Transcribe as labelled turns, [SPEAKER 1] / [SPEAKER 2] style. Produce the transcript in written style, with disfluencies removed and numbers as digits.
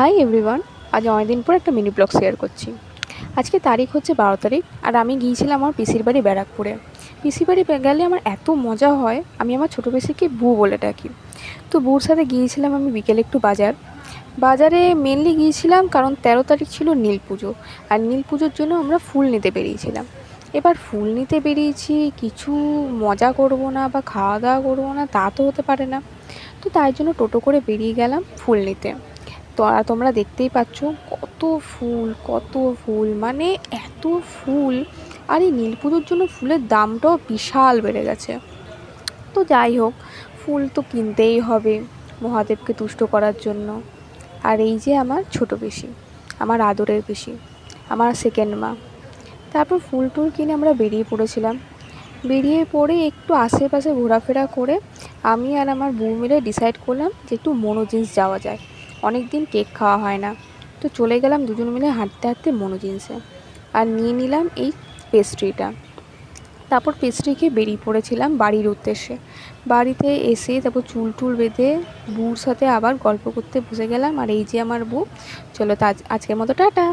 [SPEAKER 1] Hi everyone, আজ অনেকদিন পর একটা মিনি ব্লগ শেয়ার করছি। আজকে তারিখ হচ্ছে 12 তারিখ, আর আমি গিয়েছিলাম আমার পিসির বাড়ি ব্যারাকপুরে। পিসির বাড়ি গেলে আমার এত মজা হয়, আমি আমার ছোটো পিসিকে বু বলে ডাকি। তো বুর সাথে গিয়েছিলাম আমি বিকেলে একটু বাজারে মেনলি গিয়েছিলাম কারণ 13 তারিখ ছিল নীল পুজো, আর নীল পুজোর জন্য আমরা ফুল নিতে বেরিয়েছিলাম। এবার ফুল নিতে বেরিয়েছি, কিছু মজা করব না বা খাওয়া দাওয়া করবো না তা তো হতে পারে না। তো তাই জন্য টোটো করে বেরিয়ে গেলাম ফুল নিতে। তো আর তোমরা দেখতেই পাচ্ছ কত ফুল, মানে এত ফুল। আর এই নীল পুজোর জন্য ফুলের দামটাও বিশাল বেড়ে গেছে। তো যাই হোক, ফুল তো কিনতেই হবে মহাদেবকে তুষ্ট করার জন্য। আর এই যে আমার ছোটো পিসি, আমার আদরের পিসি, আমার সেকেন্ড মা। তারপর ফুল টুল কিনে আমরা বেরিয়ে পড়েছিলাম। বেরিয়ে পড়ে একটু আশেপাশে ঘোরাফেরা করে আমি আর আমার বউ মিলে ডিসাইড করলাম যে একটু মনোজিন্স যাওয়া যায়। অনেক দিন কেক খাওয়া হয় না। তো চলে গেলাম দুজন মিলে হাঁটতে হাঁটতে মনোজিন্সে, আর নিয়ে নিলাম এই পেস্ট্রিটা। তারপর পেস্ট্রি খেয়ে বেরিয়ে পড়েছিলাম বাড়ির উদ্দেশ্যে। বাড়িতে এসে তারপর চুল টুল বেঁধে বউর সাথে আবার গল্প করতে বসে গেলাম। আর এই যে আমার বউ। চলো, তা আজকের মতো টাটা।